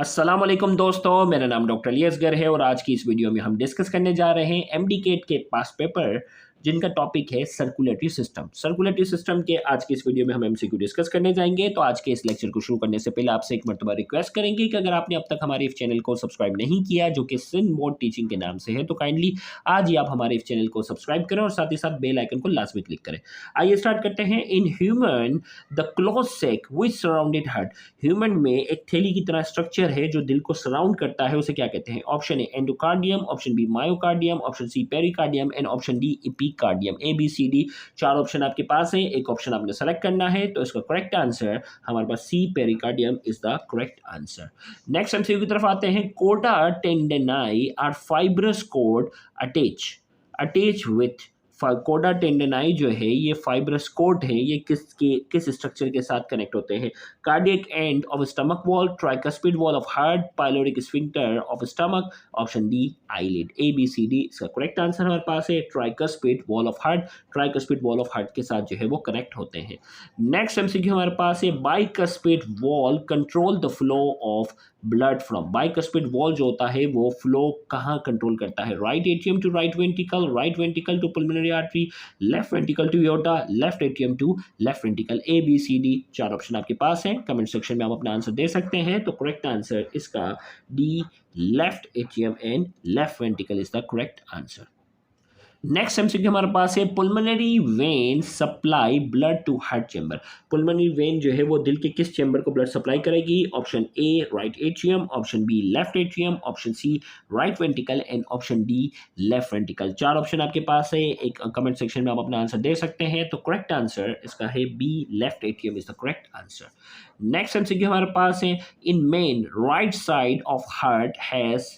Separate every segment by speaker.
Speaker 1: अस्सलाम वालेकुम दोस्तों, मेरा नाम डॉक्टर अली असगर है और आज की इस वीडियो में हम डिस्कस करने जा रहे हैं एमडी केट के पास पेपर जिनका टॉपिक है सर्कुलेटरी सिस्टम। सर्कुलेटरी सिस्टम के आज की इस वीडियो में हम एमसीक्यू डिस्कस करने जाएंगे। तो आज के इस लेक्चर को शुरू करने से पहले आपसे एक मरतबा रिक्वेस्ट करेंगे कि अगर आपने अब तक हमारे इस चैनल को सब्सक्राइब नहीं किया जो कि सिंध मोड टीचिंग के नाम से है, तो काइंडली आज ही आप हमारे इस चैनल को सब्सक्राइब करें और साथ ही साथ बेल आइकन को लाजमी क्लिक करें। आइए स्टार्ट करते हैं। In human the close sac which surrounded heart. Human में एक थैली की तरह स्ट्रक्चर है जो दिल को सराउंड करता है, उसे क्या कहते हैं? Option A endocardium, option B myocardium, option C pericardium and option D epicardium. A B C D चार ऑप्शन आपके पास है, एक ऑप्शन आपने सेलेक्ट करना है। तो इसका करेक्ट आंसर हमारे पास C pericardium is the correct answer. Next MCQ की तरफ आते हैं। कोडा tendineae are fibrous cord attach attach with. कोडा टेंडेनाई जो है ये फाइब्रस कोड है, ये किस स्ट्रक्चर के साथ कनेक्ट होते हैं? Cardiac end of stomach wall, tricuspid wall of heart, pyloric sphincter of stomach, option D eyelid. A B C D इसका करेक्ट आंसर हमारे पास है tricuspid wall of heart. Tricuspid wall of heart के साथ जो है वो कनेक्ट होते हैं। नेक्स्ट एमसीक्यू हमारे पास है। Bicuspid valve control the flow of blood from. Bicuspid valve जो होता है वो फ्लो कहाँ कंट्रोल करता है? Right atrium to right ventricle to pulmonary artery, left ventricle to aorta, left atrium to left ventricle. A B C D चार option आपके पास हैं। कमेंट सेक्शन में आप अपना आंसर दे सकते हैं। तो करेक्ट आंसर इसका D left atrium and left ventricle is the correct answer. Next MCQ हमारे पास है। Pulmonary vein supply blood to heart chamber. Pulmonary vein जो है वो दिल के किस चैम्बर को ब्लड सप्लाई करेगी? Option A right atrium, option B left atrium, option C right ventricle and option D left ventricle. चार ऑप्शन आपके पास है, एक कमेंट सेक्शन में आप अपना आंसर दे सकते हैं। तो करेक्ट आंसर इसका है B left atrium is the correct answer. Next MCQ हमारे पास है। In men right side of heart has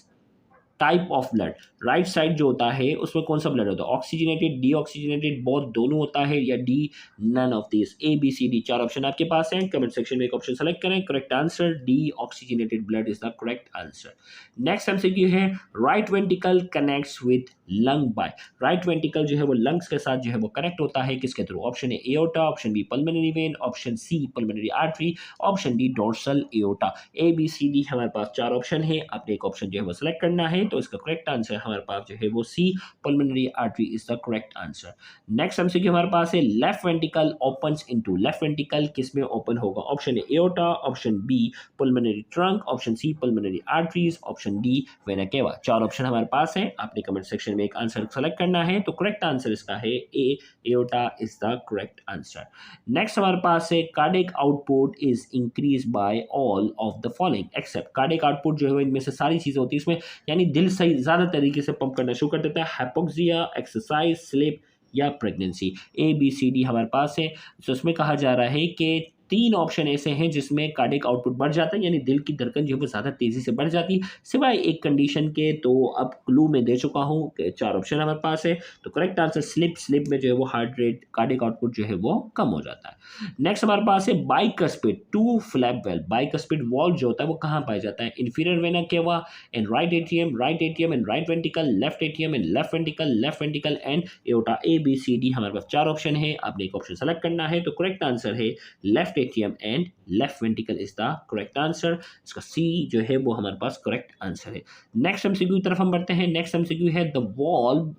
Speaker 1: type of blood. Right side जो होता है उसमें कौन सा ब्लड होता है? ऑक्सीजनेटेड, डीऑक्सीजनेटेड, बोथ दोनों होता है, या D none of this. A B C D चार ऑप्शन आपके पास हैं। कमेंट सेक्शन में एक ऑप्शन सेलेक्ट करें। Correct answer D oxygenated blood is the correct answer. Next MCQ है। Right ventricle connects with lung by. Right ventricle जो है वो लंग्स के साथ जो है वो कनेक्ट होता है किसके through? Option A aorta, option B pulmonary vein, option C pulmonary artery, option D dorsal aorta. A B C D हमारे पास चार ऑप्शन है, आपने एक ऑप्शन जो है वो सिलेक्ट करना है। तो इसका करेक्ट आंसर हमारे पास जो है वो C pulmonary artery is the correct answer. Next MCQ हमारे पास है। Left ventricle opens into. Left ventricle किस में ओपन होगा? Option A aorta, option B pulmonary trunk, option C pulmonary arteries, option D vena cava. चार option हमारे पास है, आपने कमेंट सेक्शन में एक आंसर सेलेक्ट करना है। तो करेक्ट आंसर इसका है A aorta is the correct answer. Next हमारे पास है। Cardiac output is increase by all of the following except. Cardiac output जो है इनमें से सारी चीजें होती है इसमें, यानी दिल सही ज़्यादा तरीके से पंप करना शुरू कर देता है। हाइपोक्सिया, एक्सरसाइज, स्लीप या pregnancy. A B C D हमारे पास है। तो इसमें कहा जा रहा है कि तीन ऑप्शन ऐसे हैं जिसमें कार्डियक आउटपुट बढ़ जाता है, यानी दिल की धड़कन जो है वो ज़्यादा तेज़ी से बढ़ जाती है, सिवाय एक कंडीशन के। तो अब क्लू में दे चुका हूँ कि चार ऑप्शन हमारे पास है। तो करेक्ट आंसर स्लिप। स्लिप में जो है वो हार्ट रेट, कार्डियक आउटपुट जो है वो कम हो जाता है। नेक्स्ट हमारे पास है। Bicuspid two flap valve. Bicuspid valve जो होता है वो कहाँ पाया जाता है? Inferior vena cava and right atrium and right ventricle, left atrium and left ventricle and aorta. A B C D हमारे पास चार ऑप्शन है, आपने एक ऑप्शन सेलेक्ट करना है। तो करेक्ट आंसर है left atrium and left ventricle is the correct answer. इसका सी जो है वो हमारे पास करेक्ट आंसर है। नेक्स्ट एमसीक्यू की तरफ हम बढ़ते हैं। नेक्स्ट एमसीक्यू है। The wall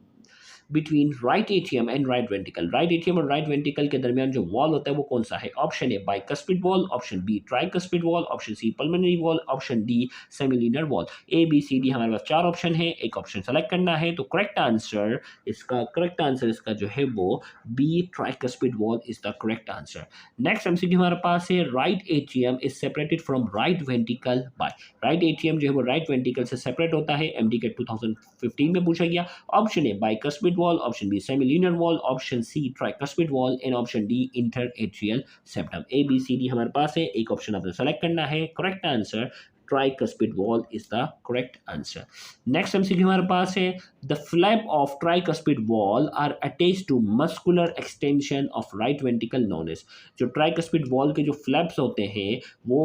Speaker 1: between right atrium and right ventricle. Right atrium और राइट वेंट्रिकल के दरमियान जो वॉल होता है वो कौन सा है? Option A bicuspid valve, option B tricuspid valve, option C pulmonary valve, option D semilunar valve. A B C D हमारे पास चार ऑप्शन है, एक ऑप्शन सेलेक्ट करना है। तो करेक्ट आंसर इसका जो है वो B tricuspid wall is the correct answer. Next MCQ हमारे पास है। Right atrium is separated from right ventricle by. Right atrium जो है वो राइट वेंट्रिकल से सेपरेट होता है, एमडी के 2015 में पूछा गया। Option A bicuspid wall, option B semilinear wall, option C tricuspid wall and option D interatrial septum। A B C D हमारे पास है, एक ऑप्शन आपने सेलेक्ट करना है। Correct answer tricuspid wall is the correct answer। Next MCQ हमारे पास है। The flap of tricuspid wall are attached to muscular extension of right ventricle known as। जो tricuspid wall के जो फ्लैप्स होते हैं वो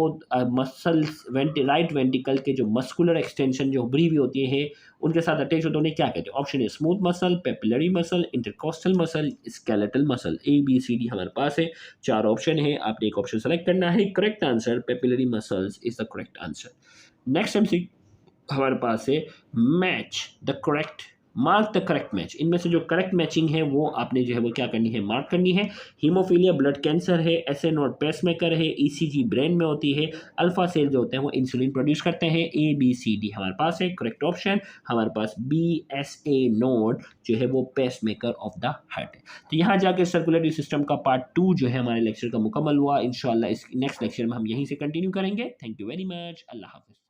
Speaker 1: मसल्स राइट वेंट्रिकल के जो मस्कुलर एक्सटेंशन जो उभरी हुई होती है उनके साथ अटैच होते हैं उन्हें क्या कहते हैं? Option a smooth muscle, papillary muscle, intercostal muscle, skeletal muscle. A B C D हमारे पास है, 4 ऑप्शन है, आपने एक ऑप्शन सेलेक्ट करना है। Correct answer papillary muscles is the correct answer. Next MC हमारे पास है match the correct, mark the correct match. इनमें से जो करेक्ट मैचिंग है वो आपने जो है वो क्या करनी है? मार्क करनी है। हीमोफीलिया ब्लड कैंसर है, SA नोड पेसमेकर है, ECG ब्रेन में होती है, अल्फा सेल जो होते हैं वो इंसुलिन प्रोड्यूस करते हैं। ABCD हमारे पास है। करेक्ट ऑप्शन हमारे पास BSA नोड जो है वो पेसमेकर ऑफ द हार्ट है। तो यहाँ जाकर सर्कुलेटरी सिस्टम का पार्ट 2 जो है हमारे लेक्चर का मुकम्मल हुआ। इंशाल्लाह इस नेक्स्ट लेक्चर में हम यहीं से कंटिन्यू करेंगे। Thank you very much. अल्लाह हाफिज़।